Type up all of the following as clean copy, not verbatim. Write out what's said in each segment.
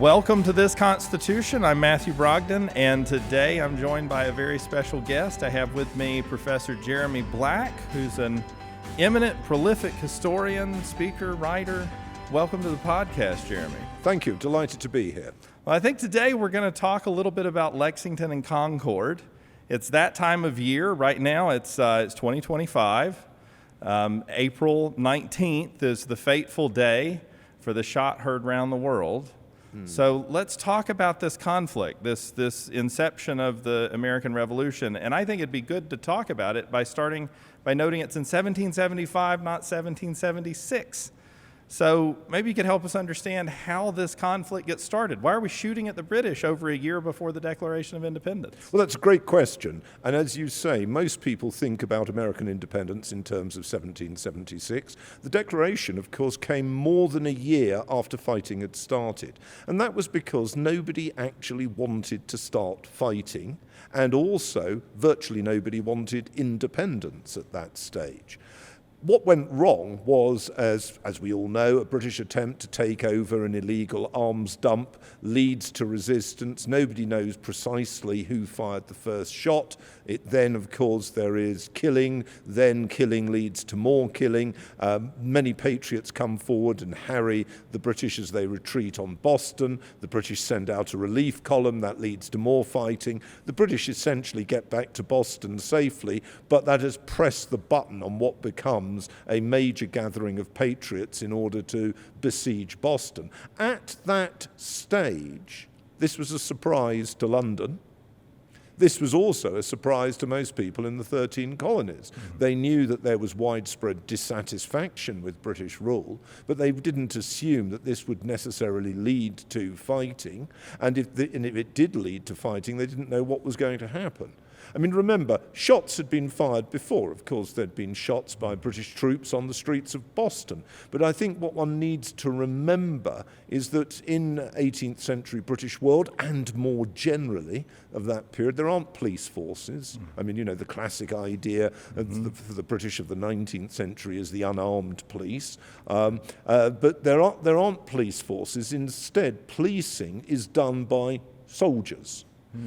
Welcome to This Constitution. I'm Matthew Brogdon, and today I'm joined by a very special guest. I have with me Professor Jeremy Black, who's an eminent, prolific historian, speaker, writer. Welcome to the podcast, Jeremy. Thank you. Delighted to be here. Well, I think today we're going to talk a little bit about Lexington and Concord. It's that time of year. Right now it's 2025. April 19th is the fateful day for the shot heard round the world. So let's talk about this conflict, this inception of the American Revolution. And I think it'd be good to talk about it by noting it's in 1775, not 1776. So maybe you could help us understand how this conflict gets started. Why are we shooting at the British over a year before the Declaration of Independence? Well, that's a great question. And as you say, most people think about American independence in terms of 1776. The Declaration, of course, came more than a year after fighting had started. And that was because nobody actually wanted to start fighting. And also, virtually nobody wanted independence at that stage. What went wrong was, as we all know, a British attempt to take over an illegal arms dump leads to resistance. Nobody knows precisely who fired the first shot. Then, of course, there is killing. Then killing leads to more killing. Many patriots come forward and harry the British as they retreat on Boston. The British send out a relief column. That leads to more fighting. The British essentially get back to Boston safely, but that has pressed the button on what becomes a major gathering of patriots in order to besiege Boston. At that stage, this was a surprise to London. This was also a surprise to most people in the 13 colonies. They knew that there was widespread dissatisfaction with British rule, but they didn't assume that this would necessarily lead to fighting. And if it did lead to fighting, they didn't know what was going to happen. I mean, remember, shots had been fired before. Of course, there'd been shots by British troops on the streets of Boston. But I think what one needs to remember is that in 18th century British world, and more generally of that period, there aren't police forces. I mean, you know, the classic idea for the British of the 19th century is the unarmed police. But there aren't police forces. Instead, policing is done by soldiers.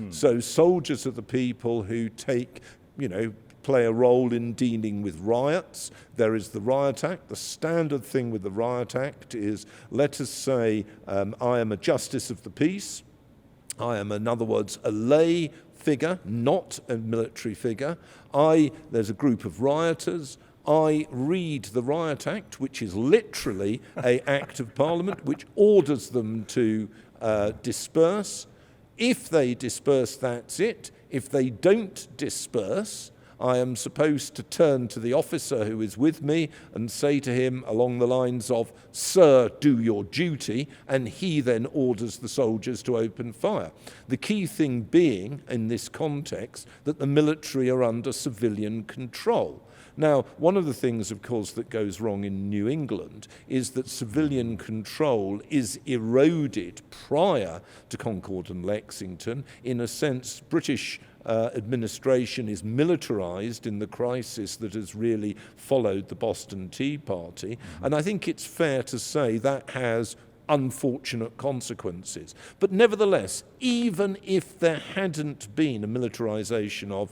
So soldiers are the people who play a role in dealing with riots. There is the Riot Act. The standard thing with the Riot Act is, let us say, I am a justice of the peace. I am, in other words, a lay figure, not a military figure. There's a group of rioters. I read the Riot Act, which is literally an act of Parliament, which orders them to disperse. If they disperse, that's it. If they don't disperse, I am supposed to turn to the officer who is with me and say to him along the lines of, "Sir, do your duty," and he then orders the soldiers to open fire. The key thing being, in this context, that the military are under civilian control. Now, one of the things, of course, that goes wrong in New England is that civilian control is eroded prior to Concord and Lexington. In a sense, British administration is militarized in the crisis that has really followed the Boston Tea Party. And I think it's fair to say that has unfortunate consequences. But nevertheless, even if there hadn't been a militarization of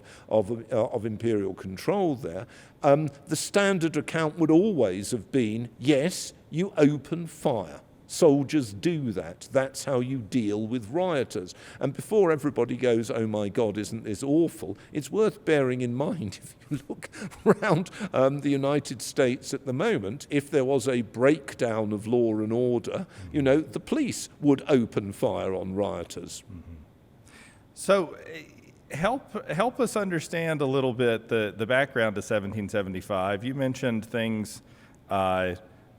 imperial control there, the standard account would always have been, yes, you open fire. Soldiers do that. That's how you deal with rioters. And before everybody goes, oh my God, isn't this awful, it's worth bearing in mind, if you look around the United States at the moment, if there was a breakdown of law and order, the police would open fire on rioters. So help us understand a little bit the background to 1775. You mentioned things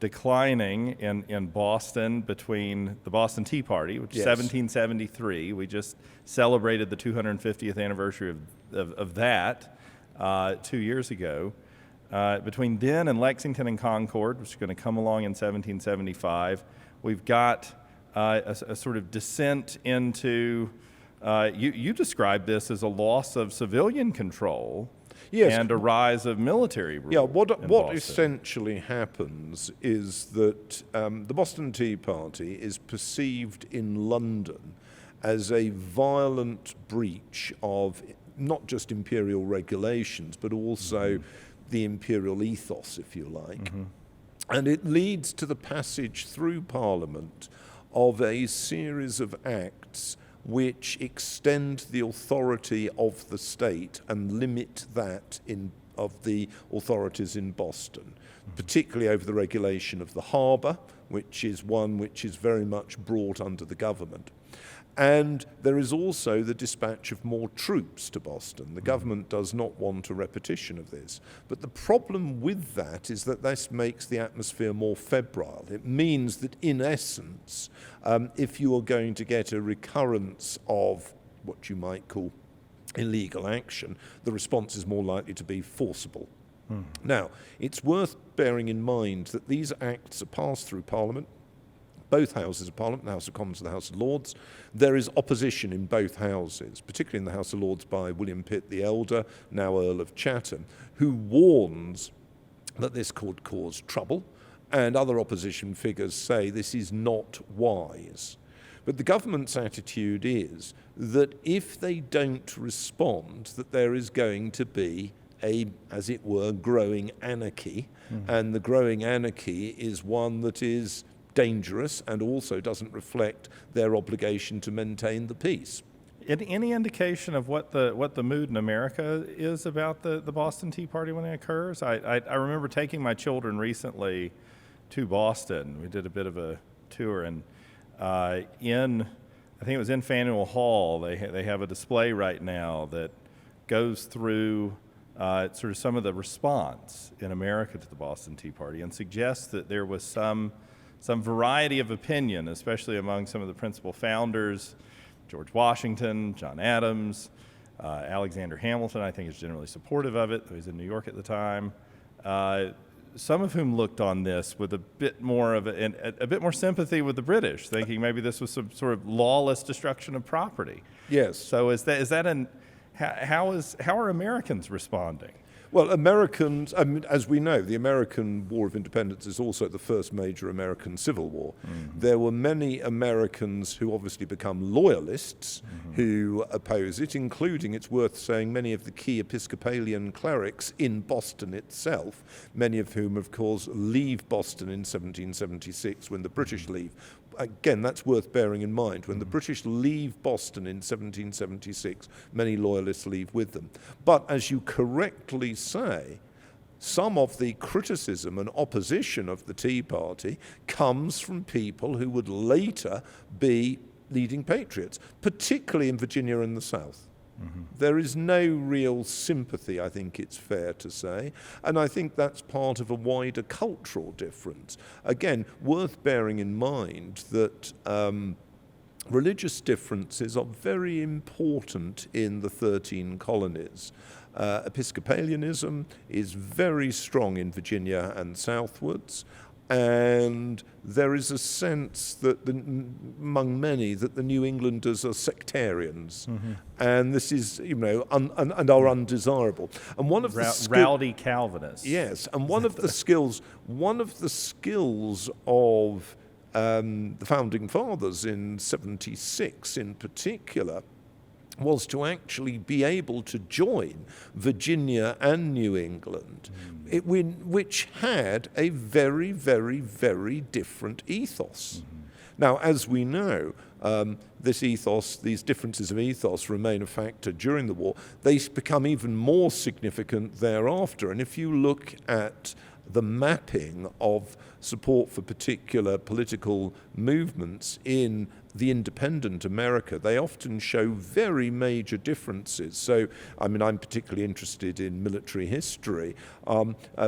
declining in Boston between the Boston Tea Party, which is 1773. We just celebrated the 250th anniversary of that 2 years ago. Between then and Lexington and Concord, which is going to come along in 1775, we've got a sort of descent into, you described this as a loss of civilian control. Yes. and a rise of military rule. Yeah, what Boston. essentially happens is that the Boston Tea Party is perceived in London as a violent breach of not just imperial regulations, but also the imperial ethos, if you like. And it leads to the passage through Parliament of a series of acts which extend the authority of the state and limit that of the authorities in Boston, particularly over the regulation of the harbour, which is one which is very much brought under the government. And there is also the dispatch of more troops to Boston. The government does not want a repetition of this. But the problem with that is that this makes the atmosphere more febrile. It means that, in essence, if you are going to get a recurrence of what you might call illegal action, the response is more likely to be forcible. Now, it's worth bearing in mind that these acts are passed through Parliament, both houses of Parliament, the House of Commons and the House of Lords. There is opposition in both houses, particularly in the House of Lords by William Pitt the Elder, now Earl of Chatham, who warns that this could cause trouble, and other opposition figures say this is not wise. But the government's attitude is that if they don't respond, that there is going to be a, as it were, growing anarchy, and the growing anarchy is one that is dangerous and also doesn't reflect their obligation to maintain the peace. Any indication of what the mood in America is about the Boston Tea Party when it occurs? I remember taking my children recently to Boston. We did a bit of a tour, and I think it was in Faneuil Hall. They have a display right now that goes through sort of some of the response in America to the Boston Tea Party and suggests that there was some variety of opinion, especially among some of the principal founders, George Washington, John Adams, Alexander Hamilton, I think is generally supportive of it, though he's in New York at the time. Some of whom looked on this with a bit more sympathy with the British, thinking maybe this was some sort of lawless destruction of property. Yes. So how are Americans responding? Well, Americans, as we know, the American War of Independence is also the first major American Civil War. There were many Americans who obviously become loyalists who oppose it, including, it's worth saying, many of the key Episcopalian clerics in Boston itself, many of whom, of course, leave Boston in 1776 when the British leave. Again, that's worth bearing in mind. When the British leave Boston in 1776, many loyalists leave with them. But as you correctly say, some of the criticism and opposition of the Tea Party comes from people who would later be leading patriots, particularly in Virginia and the South. There is no real sympathy, I think it's fair to say, and I think that's part of a wider cultural difference. Again, worth bearing in mind that religious differences are very important in the 13 colonies. Episcopalianism is very strong in Virginia and southwards, and there is a sense that among many that the New Englanders are sectarians, and this is, and are undesirable. And one of the rowdy Calvinists. Yes, and one of the skills of the founding fathers in 76, in particular, was to actually be able to join Virginia and New England, which had a very, very, very different ethos. Now, as we know, this ethos, these differences of ethos remain a factor during the war. They become even more significant thereafter. And if you look at the mapping of support for particular political movements in the independent America, they often show very major differences. So, I'm particularly interested in military history,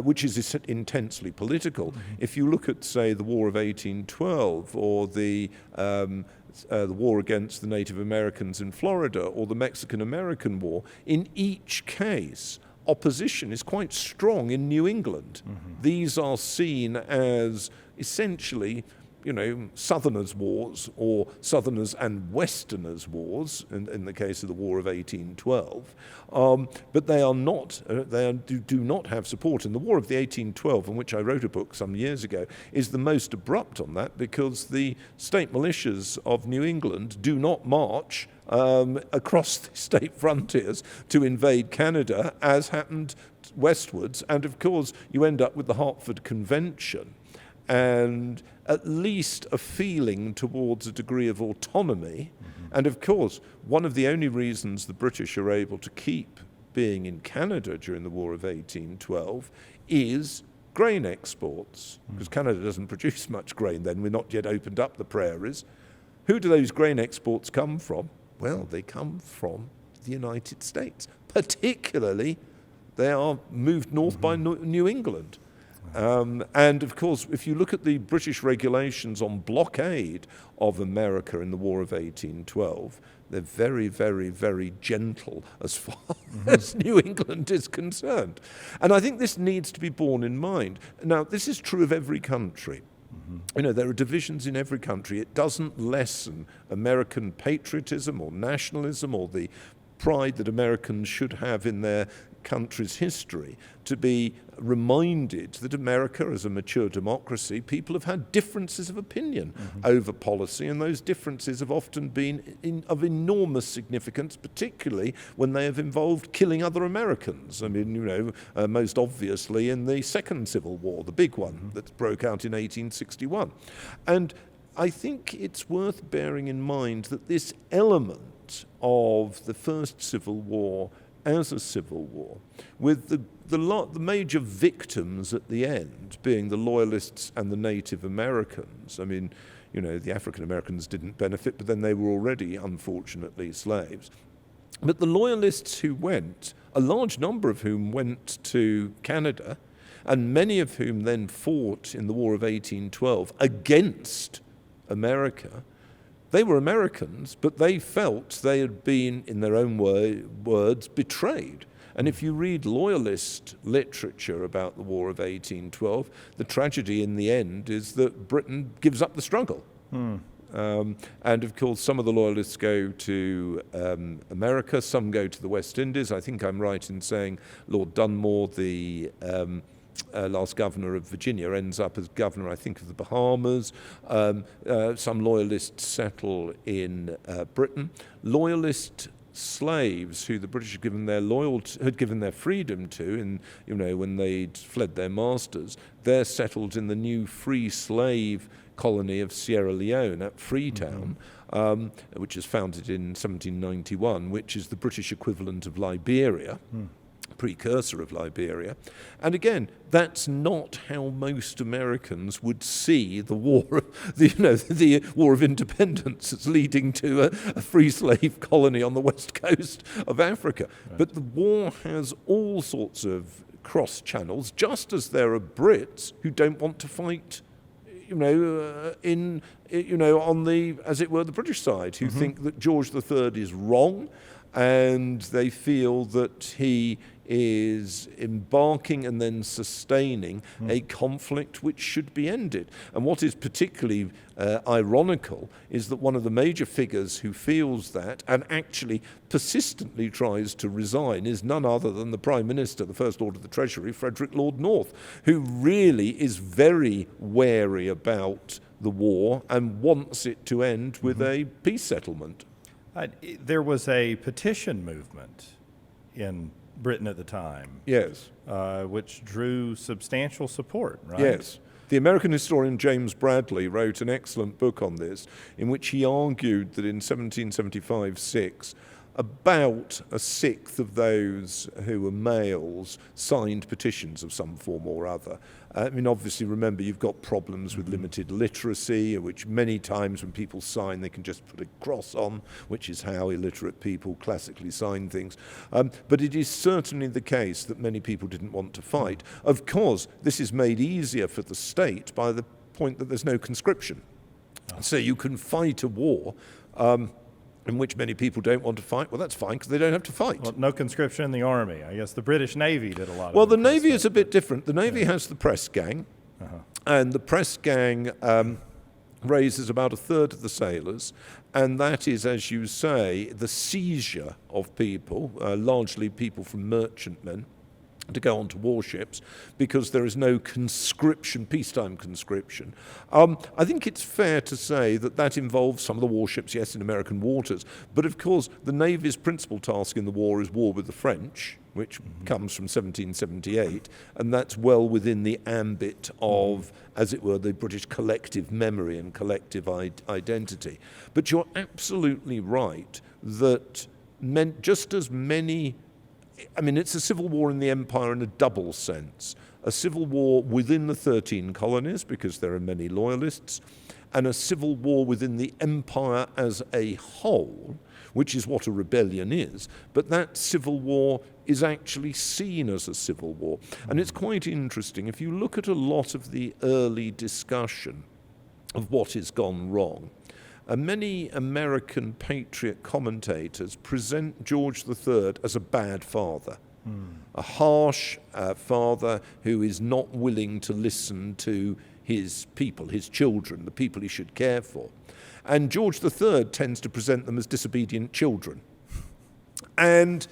which is intensely political. If you look at, say, the War of 1812 or the war against the Native Americans in Florida or the Mexican-American War, in each case, opposition is quite strong in New England. These are seen as essentially, Southerners' wars or Southerners and Westerners' wars, in the case of the War of 1812, but they are not. Do not have support. And the War of the 1812, on which I wrote a book some years ago, is the most abrupt on that, because the state militias of New England do not march across the state frontiers to invade Canada, as happened westwards. And of course, you end up with the Hartford Convention, and at least a feeling towards a degree of autonomy. And of course, one of the only reasons the British are able to keep being in Canada during the War of 1812 is grain exports, because Canada doesn't produce much grain then. We're not yet opened up the prairies. Who do those grain exports come from? Well, they come from the United States. Particularly, they are moved north by New England. And of course, if you look at the British regulations on blockade of America in the War of 1812, they're very, very, very gentle as far as New England is concerned. And I think this needs to be borne in mind. Now, this is true of every country. There are divisions in every country. It doesn't lessen American patriotism or nationalism or the pride that Americans should have in their country's history to be reminded that America, as a mature democracy, people have had differences of opinion over policy, and those differences have often been of enormous significance, particularly when they have involved killing other Americans. I mean, most obviously in the Second Civil War, the big one that broke out in 1861. And I think it's worth bearing in mind that this element of the First Civil War as a civil war, with the major victims at the end being the loyalists and the Native Americans. I mean, the African Americans didn't benefit, but then they were already, unfortunately, slaves. But the loyalists who went, a large number of whom went to Canada, and many of whom then fought in the War of 1812 against America, they were Americans, but they felt they had been, in their own words, betrayed. And if you read loyalist literature about the War of 1812, the tragedy in the end is that Britain gives up the struggle. And of course, some of the loyalists go to America, some go to the West Indies. I think I'm right in saying Lord Dunmore, the last governor of Virginia, ends up as governor, I think, of the Bahamas. Some loyalists settle in Britain. Loyalist slaves who the British had given their freedom to, when they'd fled their masters, they're settled in the new free slave colony of Sierra Leone at Freetown, which is founded in 1791, which is the British equivalent of Liberia. Precursor of Liberia. And again, that's not how most Americans would see the war, the War of Independence as leading to a free slave colony on the west coast of Africa. Right. But the war has all sorts of cross channels, just as there are Brits who don't want to fight on the, as it were, the British side, who think that George III is wrong, and they feel that he is embarking and then sustaining a conflict which should be ended. And what is particularly ironical is that one of the major figures who feels that and actually persistently tries to resign is none other than the Prime Minister, the First Lord of the Treasury, Frederick Lord North, who really is very wary about the war and wants it to end with a peace settlement. There was a petition movement in Britain at the time. Yes. Which drew substantial support, right? Yes. The American historian James Bradley wrote an excellent book on this, in which he argued that in 1775-6, about a sixth of those who were males signed petitions of some form or other. I mean, obviously, remember, you've got problems with limited literacy, which many times when people sign, they can just put a cross on, which is how illiterate people classically sign things. But it is certainly the case that many people didn't want to fight. Of course, this is made easier for the state by the point that there's no conscription. So you can fight a war in which many people don't want to fight. Well, that's fine, because they don't have to fight. Well, no conscription in the Army. I guess the British Navy did a lot of it. Well, the Navy is a bit different. The Navy has the press gang, and the press gang raises about a third of the sailors, and that is, as you say, the seizure of people, largely people from merchantmen, to go onto warships, because there is no conscription, peacetime conscription. I think it's fair to say that that involves some of the warships, yes, in American waters, but of course the Navy's principal task in the war is war with the French, which comes from 1778, and that's well within the ambit of, as it were, the British collective memory and collective identity. But you're absolutely right that just as many, I mean, it's a civil war in the empire in a double sense. A civil war within the 13 colonies, because there are many loyalists, and a civil war within the empire as a whole, which is what a rebellion is. But that civil war is actually seen as a civil war. And it's quite interesting. If you look at a lot of the early discussion of what has gone wrong, many American patriot commentators present George III as a bad father, a harsh father who is not willing to listen to his people, his children, the people he should care for. And George III tends to present them as disobedient children. And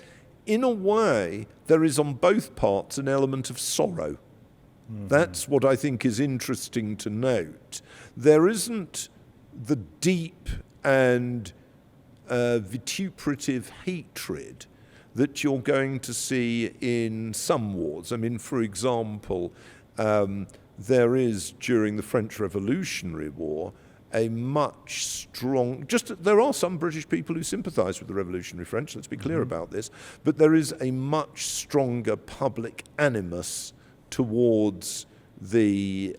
in a way, there is on both parts an element of sorrow. That's what I think is interesting to note. There isn't the deep and vituperative hatred that you're going to see in some wars. I mean, for example, there is, during the French Revolutionary War, a much strong, there are some British people who sympathise with the revolutionary French, let's be clear about this, but there is a much stronger public animus towards the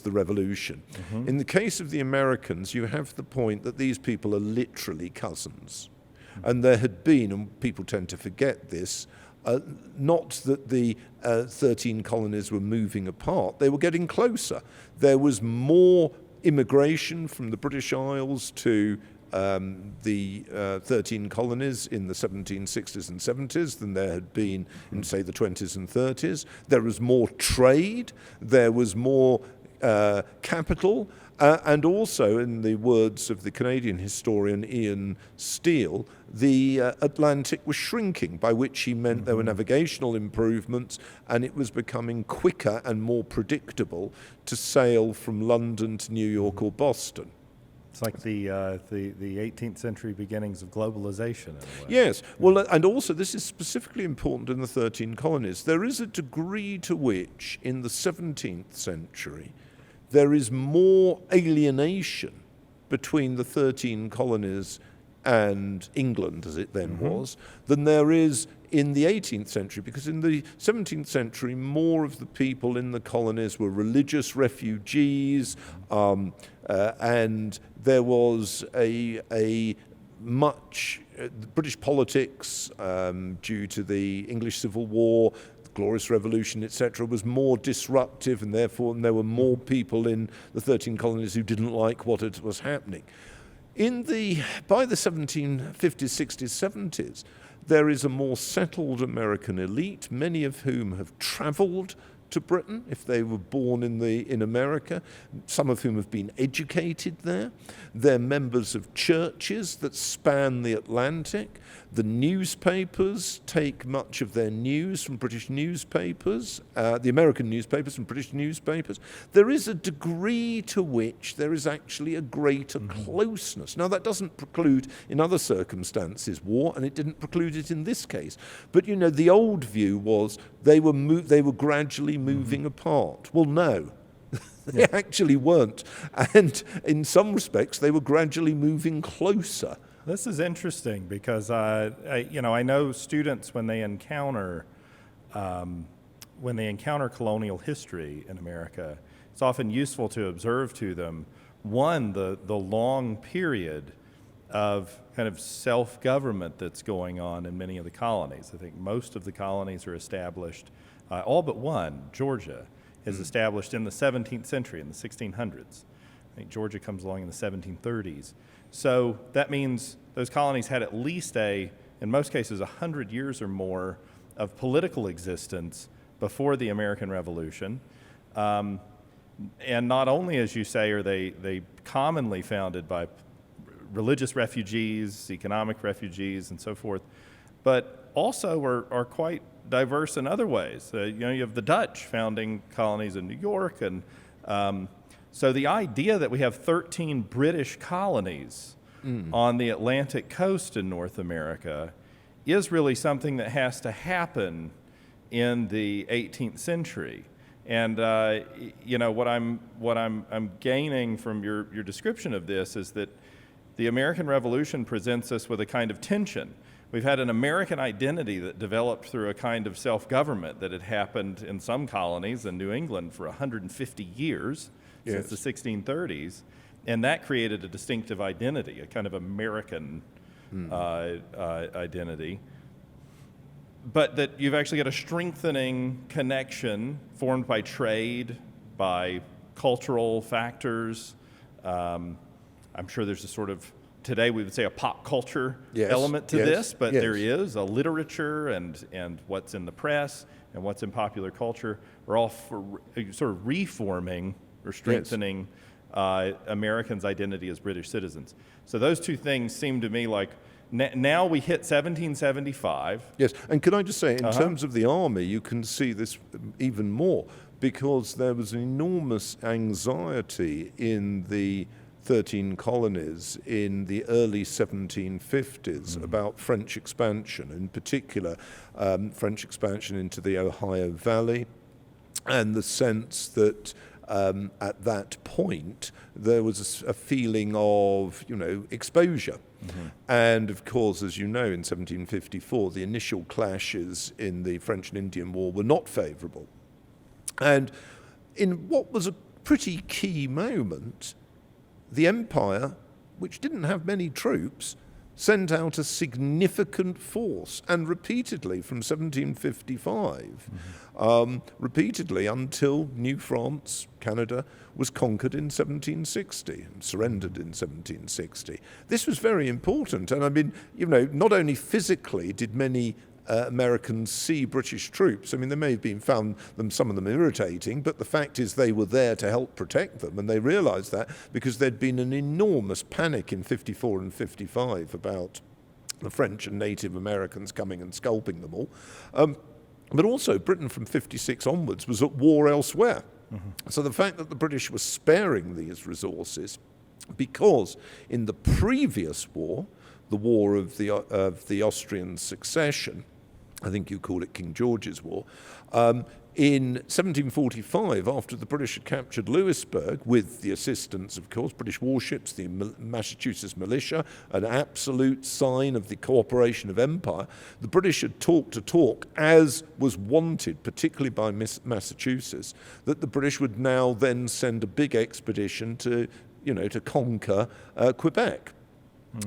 revolution. In the case of the Americans, you have the point that these people are literally cousins. And there had been, and people tend to forget this, not that the 13 colonies were moving apart, they were getting closer. There was more immigration from the British Isles to the 13 colonies in the 1760s and 70s than there had been in, say, the 20s and 30s. There was more trade, there was more capital, and also, in the words of the Canadian historian Ian Steele, the Atlantic was shrinking, by which he meant there were navigational improvements and it was becoming quicker and more predictable to sail from London to New York or Boston. It's like the 18th century beginnings of globalization, in a way. Yes, well, and also this is specifically important in the 13 colonies. There is a degree to which, in the 17th century, there is more alienation between the 13 colonies and England, as it then was, than there is in the 18th century, because in the 17th century, more of the people in the colonies were religious refugees, and there was a much British politics, due to the English Civil War, Glorious Revolution, etc., was more disruptive, and therefore there were more people in the 13 colonies who didn't like what was happening. By the 1750s, 60s, 70s, there is a more settled American elite, many of whom have travelled to Britain if they were born in America, some of whom have been educated there. They're members of churches that span the Atlantic. The newspapers take much of their news from British newspapers, the American newspapers from British newspapers. There is a degree to which there is actually a greater closeness. Now, that doesn't preclude in other circumstances war, and it didn't preclude it in this case. But, you know, the old view was they were gradually moving apart. Well, no. They actually weren't. And in some respects, they were gradually moving closer. This is interesting because, I know students when they encounter colonial history in America, it's often useful to observe to them, one, the long period of kind of self-government that's going on in many of the colonies. I think most of the colonies are established, all but one, Georgia, is established in the 17th century, in the 1600s. I think Georgia comes along in the 1730s. So that means those colonies had at least in most cases, 100 years or more of political existence before the American Revolution. And not only, as you say, are they commonly founded by religious refugees, economic refugees, and so forth, but also are quite diverse in other ways. You have the Dutch founding colonies in New York, and so the idea that we have 13 British colonies on the Atlantic coast in North America is really something that has to happen in the 18th century. And what I'm gaining from your description of this is that the American Revolution presents us with a kind of tension. We've had an American identity that developed through a kind of self-government that had happened in some colonies in New England for 150 years, since the 1630s, and that created a distinctive identity, a kind of American identity. But that you've actually got a strengthening connection formed by trade, by cultural factors. I'm sure there's a sort of, today we would say, a pop culture element to this, but there is a literature and what's in the press and what's in popular culture are all sort of reforming or strengthening Americans' identity as British citizens. So those two things seem to me like now we hit 1775. Yes, and can I just say, in terms of the army, you can see this even more, because there was an enormous anxiety in the 13 colonies in the early 1750s about French expansion, in particular French expansion into the Ohio Valley, and the sense that at that point there was a feeling of, exposure. And of course, as you know, in 1754, the initial clashes in the French and Indian War were not favourable. And in what was a pretty key moment, the Empire, which didn't have many troops, sent out a significant force, and repeatedly from 1755, repeatedly until New France, Canada, was conquered in 1760, surrendered in 1760. This was very important, and I mean, not only physically did many Americans see British troops. I mean, they may have found some of them irritating, but the fact is they were there to help protect them, and they realized that because there'd been an enormous panic in 54 and 55 about the French and Native Americans coming and scalping them all. But also Britain from 56 onwards was at war elsewhere. So the fact that the British were sparing these resources, because in the previous war, the War of the Austrian Succession, I think you call it King George's War, in 1745, after the British had captured Louisburg, with the assistance, of course, British warships, the Massachusetts militia, an absolute sign of the cooperation of empire, the British had talked, as was wanted, particularly by Massachusetts, that the British would now then send a big expedition to conquer Quebec.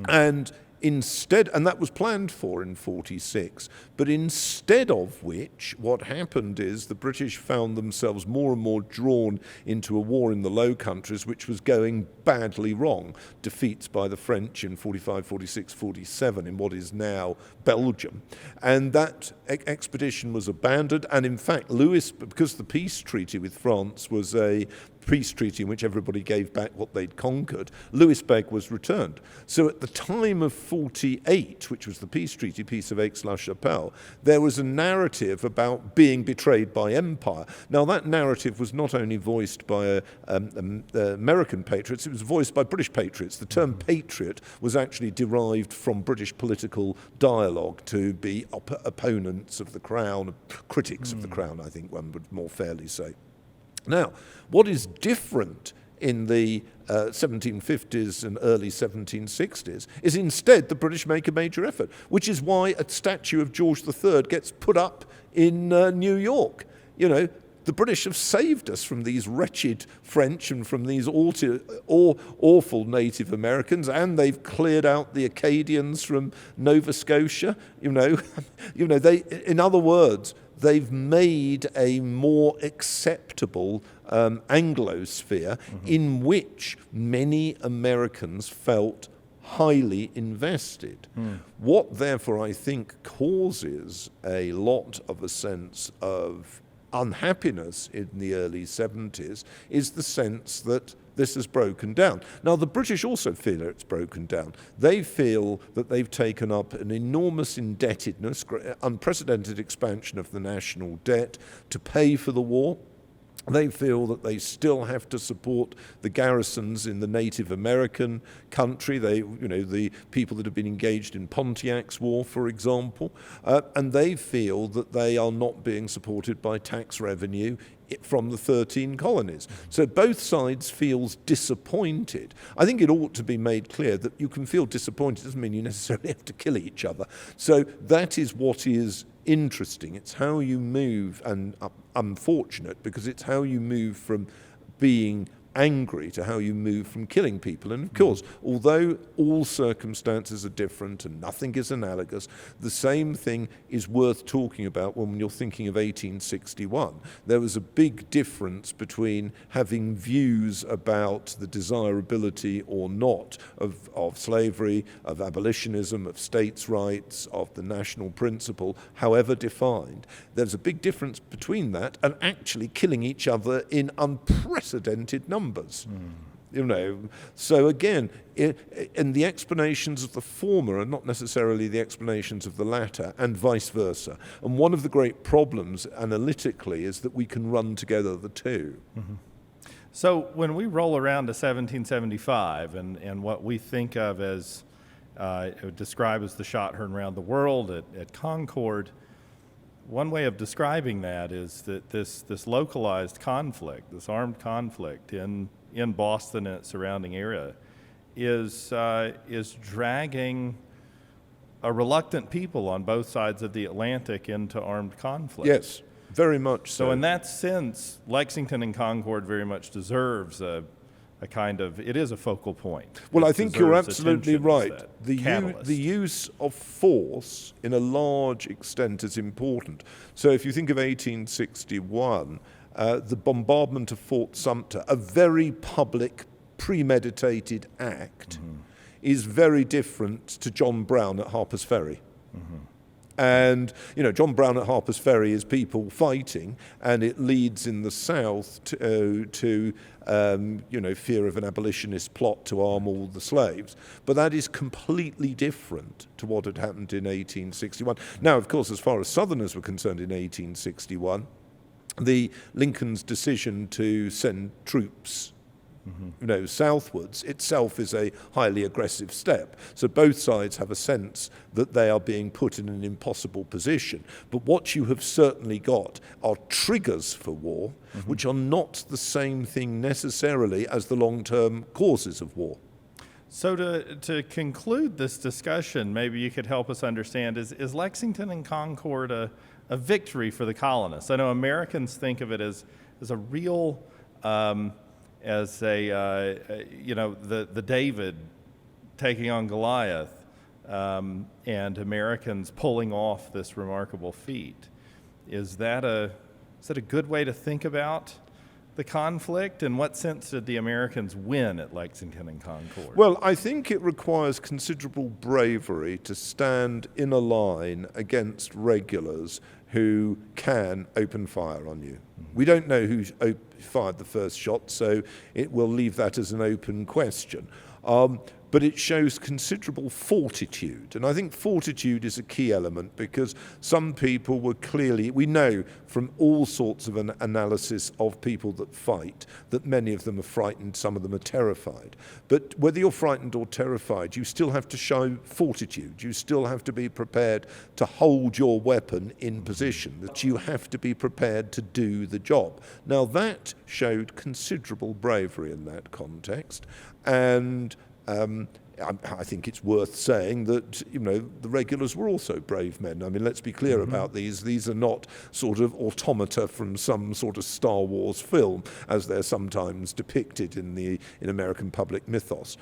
And instead, and that was planned for in 46, but instead of which, what happened is the British found themselves more and more drawn into a war in the Low Countries, which was going badly wrong. Defeats by the French in 45, 46, 47 in what is now Belgium. And that expedition was abandoned, and in fact, because the peace treaty with France was a peace treaty in which everybody gave back what they'd conquered, Louisburg was returned. So at the time of 48, which was the peace treaty, Peace of Aix-la-Chapelle, there was a narrative about being betrayed by empire. Now that narrative was not only voiced by American patriots, it was voiced by British patriots. The term patriot was actually derived from British political dialogue to be opponents of the crown, critics of the crown, I think one would more fairly say. Now, what is different in the 1750s and early 1760s is instead the British make a major effort, which is why a statue of George III gets put up in New York. The British have saved us from these wretched French and from these awful Native Americans, and they've cleared out the Acadians from Nova Scotia. In other words, they've made a more acceptable Anglosphere in which many Americans felt highly invested. What, therefore, I think causes a lot of a sense of unhappiness in the early 70s is the sense that this has broken down. Now, the British also feel it's broken down. They feel that they've taken up an enormous indebtedness, unprecedented expansion of the national debt to pay for the war. They feel that they still have to support the garrisons in the Native American country, the people that have been engaged in Pontiac's War, for example, and they feel that they are not being supported by tax revenue from the 13 colonies. So both sides feels disappointed. I think it ought to be made clear that you can feel disappointed doesn't mean you necessarily have to kill each other. So that is what is interesting. It's how you move, and unfortunate, because it's how you move from being angry to how you move from killing people. And of course, although all circumstances are different and nothing is analogous, the same thing is worth talking about when you're thinking of 1861. There was a big difference between having views about the desirability or not of slavery, of abolitionism, of states' rights, of the national principle, however defined. There's a big difference between that and actually killing each other in unprecedented numbers. So again, and the explanations of the former are not necessarily the explanations of the latter, and vice versa. And one of the great problems analytically is that we can run together the two. So when we roll around to 1775 and what we think of as describe as the shot heard around the world at Concord, one way of describing that is that this localized conflict, this armed conflict in Boston and its surrounding area, is dragging a reluctant people on both sides of the Atlantic into armed conflict. Yes, very much so. So in that sense, Lexington and Concord very much deserves a kind of, it is a focal point. Well, It I think you're deserves absolutely attention right. as that catalyst. The use of force in a large extent is important. So if you think of 1861, the bombardment of Fort Sumter, a very public, premeditated act, is very different to John Brown at Harper's Ferry. And, John Brown at Harper's Ferry is people fighting, and it leads in the South to fear of an abolitionist plot to arm all the slaves. But that is completely different to what had happened in 1861. Now, of course, as far as Southerners were concerned in 1861, Lincoln's decision to send troops southwards itself is a highly aggressive step. So both sides have a sense that they are being put in an impossible position. But what you have certainly got are triggers for war, which are not the same thing necessarily as the long-term causes of war. So to conclude this discussion, maybe you could help us understand, is Lexington and Concord a victory for the colonists? I know Americans think of it as a real... as the David taking on Goliath, and Americans pulling off this remarkable feat. Is that a good way to think about the conflict? In what sense did the Americans win at Lexington and Concord? Well, I think it requires considerable bravery to stand in a line against regulars who can open fire on you. We don't know who fired the first shot, so it will leave that as an open question. But it shows considerable fortitude. And I think fortitude is a key element, because some people were clearly, we know from all sorts of an analysis of people that fight, that many of them are frightened, some of them are terrified. But whether you're frightened or terrified, you still have to show fortitude. You still have to be prepared to hold your weapon in position, that you have to be prepared to do the job. Now that showed considerable bravery in that context. And I think it's worth saying that, the regulars were also brave men. I mean, let's be clear about these. These are not sort of automata from some sort of Star Wars film, as they're sometimes depicted in American public mythos.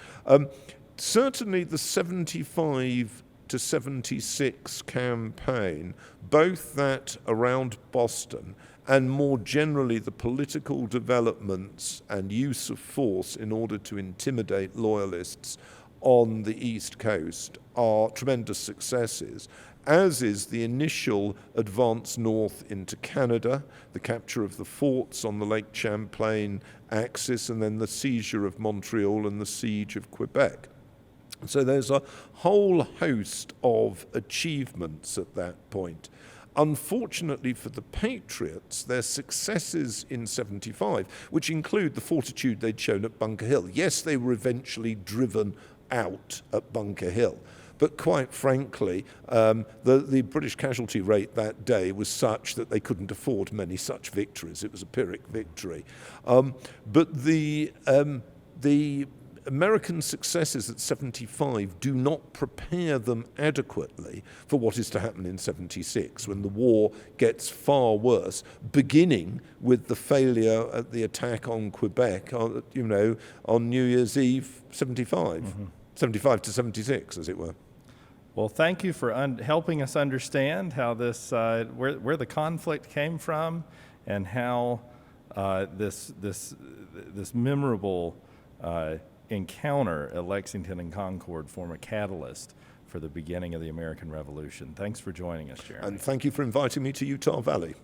Certainly the 75 to 76 campaign, both that around Boston and more generally the political developments and use of force in order to intimidate loyalists on the East Coast, are tremendous successes. as is the initial advance north into Canada, the capture of the forts on the Lake Champlain axis, and then the seizure of Montreal and the siege of Quebec. So there's a whole host of achievements at that point. Unfortunately for the Patriots, their successes in 75, which include the fortitude they'd shown at Bunker Hill. Yes, they were eventually driven out at Bunker Hill, but quite frankly, the British casualty rate that day was such that they couldn't afford many such victories. It was a Pyrrhic victory. But the American successes at 75 do not prepare them adequately for what is to happen in 76, when the war gets far worse, beginning with the failure at the attack on Quebec, on New Year's Eve 75, 75 to 76, as it were. Well, thank you for helping us understand how this, where the conflict came from, and how this memorable encounter at Lexington and Concord form a catalyst for the beginning of the American Revolution. Thanks for joining us, Jeremy. And thank you for inviting me to Utah Valley.